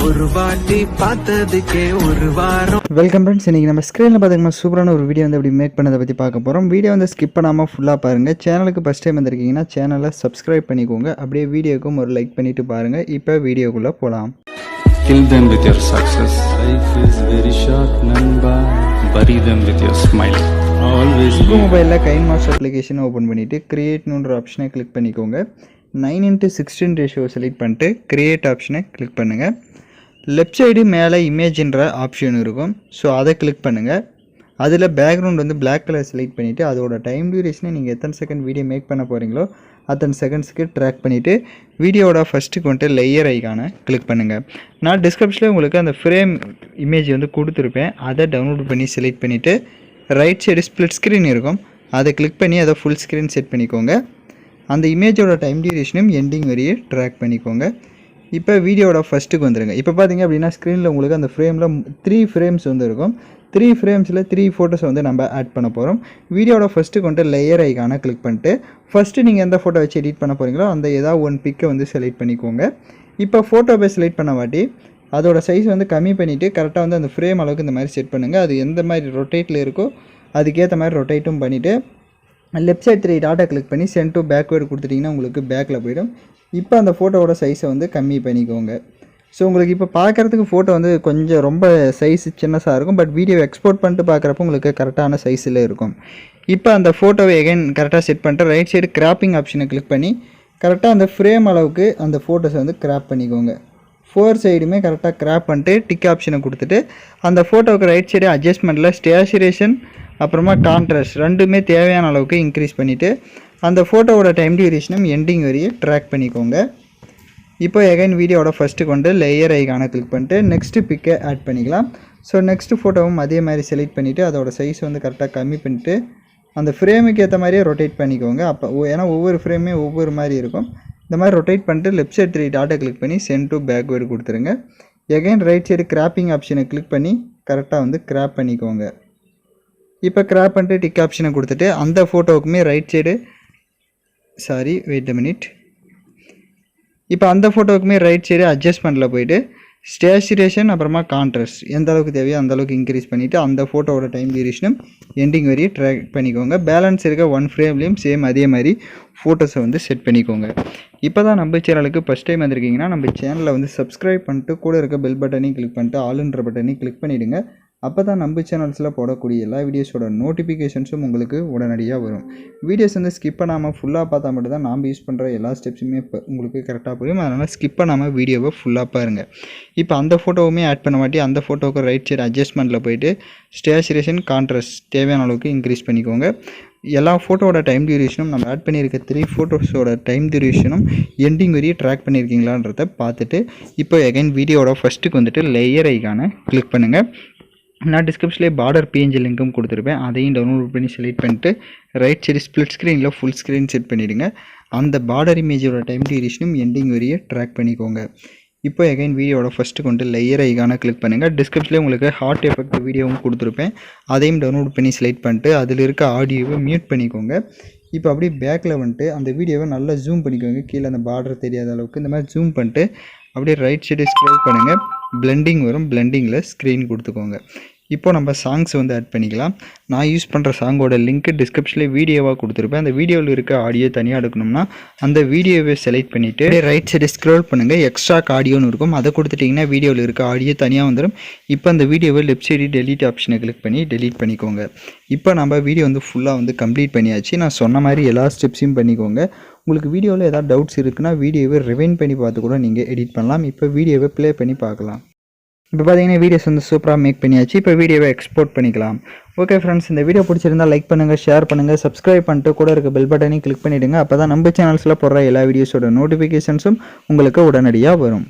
ஒரு வாட்டி பார்த்ததுக்கே ஒரு வாரம். வெல்கம் ஃப்ரெண்ட்ஸ், இன்றைக்கி நம்ம ஸ்க்ரீனில் பார்த்தீங்கன்னா சூப்பரான ஒரு வீடியோ வந்து அப்படி மேக் பண்ணதை பற்றி பார்க்க போகிறோம். வீடியோ வந்து ஸ்கிப் பண்ணாமல் ஃபுல்லாக பாருங்கள். சேனலுக்கு ஃபஸ்ட் டைம் வந்திருக்கீங்கன்னா சேனலை சப்ஸ்கிரைப் பண்ணிக்கோங்க. அப்படியே வீடியோக்கும் ஒரு லைக் பண்ணிவிட்டு பாருங்கள். இப்போ வீடியோக்குள்ளே போகலாம். Kill them with your success. Life is very short, namba. Bury them with your smile. Always. உங்கள் மொபைலில் கைன்மாஸ்டர் அப்ளிகேஷனை ஓப்பன் பண்ணிவிட்டு கிரியேட்னுன்ற ஆப்ஷனை கிளிக் பண்ணிக்கோங்க. 9:16 ரேஷியோ செலக்ட் பண்ணிட்டு கிரியேட் ஆப்ஷனை கிளிக் பண்ணுங்கள். லெஃப்ட் சைடு மேலே இமேஜின்ற ஆப்ஷன் இருக்கும். ஸோ அதை கிளிக் பண்ணுங்கள். அதில் பேக்ரவுண்ட் வந்து பிளாக் கலர் செலக்ட் பண்ணிவிட்டு அதோட டைம் டியூரேஷனை நீங்கள் எத்தனை செகண்ட் வீடியோ மேக் பண்ண போகிறீங்களோ அத்தனை செகண்ட்ஸ்க்கு ட்ராக் பண்ணிவிட்டு வீடியோவோட ஃபஸ்ட்டுக்கு வந்துட்டு லேயர் ஐக்கானை கிளிக் பண்ணுங்கள். நான் டிஸ்கிரிப்ஷனில் உங்களுக்கு அந்த ஃப்ரேம் இமேஜ் வந்து கொடுத்துருப்பேன். அதை டவுன்லோட் பண்ணி செலக்ட் பண்ணிவிட்டு ரைட் சைடு ஸ்ப்ளிட் ஸ்க்ரீன் இருக்கும். அதை கிளிக் பண்ணி அதை ஃபுல் ஸ்க்ரீன் செட் பண்ணிக்கோங்க. அந்த இமேஜோட டைம் டியூரேஷனும் எண்டிங் வரையே ட்ராக் பண்ணிக்கோங்க. இப்போ வீடியோட ஃபஸ்ட்டுக்கு வந்துடுங்க. இப்போ பார்த்தீங்க அப்படின்னா ஸ்க்ரீனில் உங்களுக்கு அந்த ஃப்ரேமில் 3 ஃப்ரேம்ஸ் வந்து இருக்கும். 3 ஃப்ரேம்ஸில் 3 ஃபோட்டோஸ் வந்து நம்ம ஆட் பண்ண போகிறோம். வீடியோட ஃபஸ்ட்டுக்கு வந்துட்டு லேயர் ஐக்கானை கிளிக் பண்ணிட்டு ஃபஸ்ட்டு நீங்கள் எந்த ஃபோட்டோ வச்சு எடிட் பண்ண போகிறீங்களோ அந்த ஏதாவது ஒன் பிக்கை வந்து செலக்ட் பண்ணிக்கோங்க. இப்போ ஃபோட்டோவை செலக்ட் பண்ண வாட்டி அதோட சைஸ் வந்து கம்மி பண்ணிவிட்டு கரெக்டாக வந்து அந்த ஃப்ரேம் அளவுக்கு இந்த மாதிரி செட் பண்ணுங்கள். அது எந்த மாதிரி ரொட்டேட்டில் இருக்கோ அதுக்கேற்ற மாதிரி ரொட்டேட்டும் பண்ணிவிட்டு லெஃப்ட் சைட் 3 டாட்டா கிளிக் பண்ணி சென்ட் டு பேக்வேர்டு கொடுத்துட்டிங்கன்னா உங்களுக்கு பேக்கில் போய்டும். இப்போ அந்த ஃபோட்டோவோட சைஸை வந்து கம்மி பண்ணிக்கோங்க. ஸோ உங்களுக்கு இப்போ பார்க்குறதுக்கு ஃபோட்டோ வந்து கொஞ்சம் ரொம்ப சைஸ் சின்னதாக இருக்கும். பட் வீடியோ எக்ஸ்போர்ட் பண்ணிட்டு பார்க்குறப்போ உங்களுக்கு கரெக்டான சைஸில் இருக்கும். இப்போ அந்த ஃபோட்டோவை எகைன் கரெக்டாக செட் பண்ணிட்டு ரைட் சைடு கிராப்பிங் ஆப்ஷனை கிளிக் பண்ணி கரெக்டாக அந்த ஃப்ரேம் அளவுக்கு அந்த ஃபோட்டோஸை வந்து கிராப் பண்ணிக்கோங்க. 4 சைடுமே கரெக்டாக கிராப் பண்ணிட்டு டிக் ஆப்ஷனை கொடுத்துட்டு அந்த ஃபோட்டோவுக்கு ரைட் சைடு அட்ஜஸ்ட்மெண்ட்டில் ஸ்டேச்சுரேஷன் அப்புறமா கான்ட்ராஸ்ட் ரெண்டுமே தேவையான அளவுக்கு இன்க்ரீஸ் பண்ணிவிட்டு அந்த ஃபோட்டோவோட டைம் டியூரேஷனும் எண்டிங் வரையே ட்ராக் பண்ணிக்கோங்க. இப்போ எகைன் வீடியோட ஃபஸ்ட்டுக்கு வந்து லேயர் ஐக்கானை கிளிக் பண்ணிட்டு நெக்ஸ்ட்டு பிக்கை ஆட் பண்ணிக்கலாம். ஸோ நெக்ஸ்ட்டு ஃபோட்டோவும் அதே மாதிரி செலக்ட் பண்ணிவிட்டு அதோட சைஸ் வந்து கரெக்டாக கம்மி பண்ணிவிட்டு அந்த ஃப்ரேமுக்கு ஏற்ற மாதிரியே ரொட்டேட் பண்ணிக்கோங்க. அப்போ ஏன்னா ஒவ்வொரு ஃப்ரேமே ஒவ்வொரு மாதிரி இருக்கும். இந்த மாதிரி ரொட்டேட் பண்ணிட்டு லெஃப்ட் சைடு 3 டாட்டா கிளிக் பண்ணி சென்ட் டு பேக்வேர்டு கொடுத்துருங்க. எகைன் ரைட் சைடு கிராப்பிங் ஆப்ஷனை கிளிக் பண்ணி கரெக்டாக வந்து கிராப் பண்ணிக்கோங்க. இப்போ கிராப் பண்ணிட்டு டிக் ஆப்ஷனை கொடுத்துட்டு அந்த ஃபோட்டோவுக்குமே right side wait a minute. இப்போ அந்த ஃபோட்டோவுக்குமே ரைட் சைடு அட்ஜஸ்ட்மெண்ட்டில் போய்ட்டு ஸ்டேச்சுரேஷன் அப்புறமா கான்ட்ராஸ்ட் எந்த அளவுக்கு தேவையோ அந்த அளவுக்கு இன்க்ரீஸ் பண்ணிவிட்டு அந்த ஃபோட்டோவோட டைம் டியூரேஷனும் எண்டிங் வரையே ட்ராக் பண்ணிக்கோங்க. பேலன்ஸ் இருக்க 1 ஃப்ரேம்லேயும் சேம் அதே மாதிரி ஃபோட்டோஸை வந்து செட் பண்ணிக்கோங்க. இப்போ தான் நம்ம சேனலுக்கு ஃபஸ்ட் டைம் வந்திருக்கீங்கன்னா நம்ம சேனலை வந்து சப்ஸ்கிரைப் பண்ணிட்டு கூட இருக்க பெல் பட்டனையும் கிளிக் பண்ணிட்டு ஆளுன்ற பட்டனையும் கிளிக் பண்ணிவிடுங்க. அப்போ தான் நம்ம சேனல்ஸில் போடக்கூடிய எல்லா வீடியோஸோட நோட்டிஃபிகேஷன்ஸும் உங்களுக்கு உடனடியாக வரும். வீடியோஸ் வந்து ஸ்கிப் பண்ணாமல் ஃபுல்லாக பார்த்தா மட்டும் தான் நாம் யூஸ் பண்ணுற எல்லா ஸ்டெப்ஸுமே இப்போ உங்களுக்கு கரெக்டாக புரியும். அதனால் ஸ்கிப் பண்ணாமல் வீடியோவை ஃபுல்லாக பாருங்கள். இப்போ அந்த ஃபோட்டோவுமே ஆட் பண்ண மாட்டி அந்த ஃபோட்டோவுக்கு ரைட் சைடு அட்ஜஸ்ட்மெண்ட்டில் போய்ட்டு ஸ்டேச்சுரேஷன் கான்ட்ராஸ்ட் தேவையான அளவுக்கு இன்க்ரீஸ் பண்ணிக்கோங்க. எல்லா ஃபோட்டோவோட டைம் டியூரேஷனும் நம்ம ஆட் பண்ணியிருக்க 3 ஃபோட்டோஸோட டைம் டியூரேஷனும் எண்டிங் வரையே ட்ராக் பண்ணியிருக்கீங்களான்றதை பார்த்துட்டு இப்போ எகைன் வீடியோவோட ஃபஸ்ட்டுக்கு வந்துட்டு லேயர் ஐக்கானை கிளிக் பண்ணுங்கள். நான் டிஸ்கிரிப்ஷன்லேயே பார்டர் பிஎன்ஜி லிங்க்கும் கொடுத்துருப்பேன். அதையும் டவுன்லோட் பண்ணி செலக்ட் பண்ணிட்டு ரைட் சைடு ஸ்ப்ளிட் ஸ்க்ரீனில் ஃபுல் ஸ்க்ரீன் செட் பண்ணிவிடுங்க. அந்த பார்டர் இமேஜோட டைம் டியூரேஷனும் எண்டிங் வரையே ட்ராக் பண்ணிக்கோங்க. இப்போ எகைன் வீடியோட ஃபஸ்ட்டு கொண்டு லேயர் ஐக்கானை கிளிக் பண்ணுங்கள். டிஸ்கிரிப்ஷன்லேயே உங்களுக்கு ஹார்ட் எஃபெக்ட் வீடியோவும் கொடுத்துருப்பேன். அதையும் டவுன்லோட் பண்ணி செலக்ட் பண்ணிட்டு அதில் இருக்க ஆடியோவை மியூட் பண்ணிக்கோங்க. இப்போ அப்படியே பேக்கில் வந்துட்டு அந்த வீடியோவை நல்லா ஜூம் பண்ணிக்கோங்க. கீழே அந்த பார்டர் தெரியாத அளவுக்கு இந்த மாதிரி ஜூம் பண்ணிட்டு அப்படியே ரைட் சைடு ஸ்க்ரோல் பண்ணுங்கள். பிளெண்டிங் வரும். பிளெண்டிங்கில் ஸ்க்ரீன் கொடுத்துக்கோங்க. இப்போ நம்ம சாங்ஸ் வந்து ஆட் பண்ணிக்கலாம். நான் யூஸ் பண்ணுற சாங்கோட லிங்க்கு டிஸ்கிரிப்ஷனில் வீடியோவாக கொடுத்துருப்பேன். அந்த வீடியோவில் இருக்க ஆடியோ தனியாக எடுக்கணும்னா அந்த வீடியோவை செலக்ட் பண்ணிவிட்டு ரைட் சைடு ஸ்க்ரோல் பண்ணுங்கள். எக்ஸ்ட்ரா ஆடியோன்னு இருக்கும். அதை கொடுத்துட்டிங்கன்னா வீடியோவில் இருக்க ஆடியோ தனியாக வந்துடும். இப்போ அந்த வீடியோவை லெஃப்ட் சைடு டெலீட் ஆப்ஷனை கிளிக் பண்ணி டெலீட் பண்ணிக்கோங்க. இப்போ நம்ம வீடியோ வந்து ஃபுல்லாக வந்து கம்ப்ளீட் பண்ணியாச்சு. நான் சொன்ன மாதிரி எல்லா ஸ்டெப்ஸையும் பண்ணிக்கோங்க. உங்களுக்கு வீடியோவில் ஏதாவது டவுட்ஸ் இருக்குன்னா வீடியோவை ரிவைண்ட் பண்ணி பார்த்து கூட நீங்கள் எடிட் பண்ணலாம். இப்போ வீடியோவை ப்ளே பண்ணி பார்க்கலாம். இப்போ பார்த்தீங்கன்னா வீடியோஸ் வந்து சூப்பராக மேக் பண்ணியாச்சு. இப்போ வீடியோவை எக்ஸ்போர்ட் பண்ணிக்கலாம். ஓகே ஃப்ரெண்ட்ஸ், இந்த வீடியோ பிடிச்சிருந்தால் லைக் பண்ணுங்கள், ஷேர் பண்ணுங்கள், சப்ஸ்கிரைப் பண்ணிட்டு கூட இருக்க பெல் பட்டனையும் கிளிக் பண்ணிவிடுங்க. அப்போ தான் நம்ம சேனல்ஸில் போடுற எல்லா வீடியோஸோட நோட்டிஃபிகேஷன்ஸும் உங்களுக்கு உடனடியாக வரும்.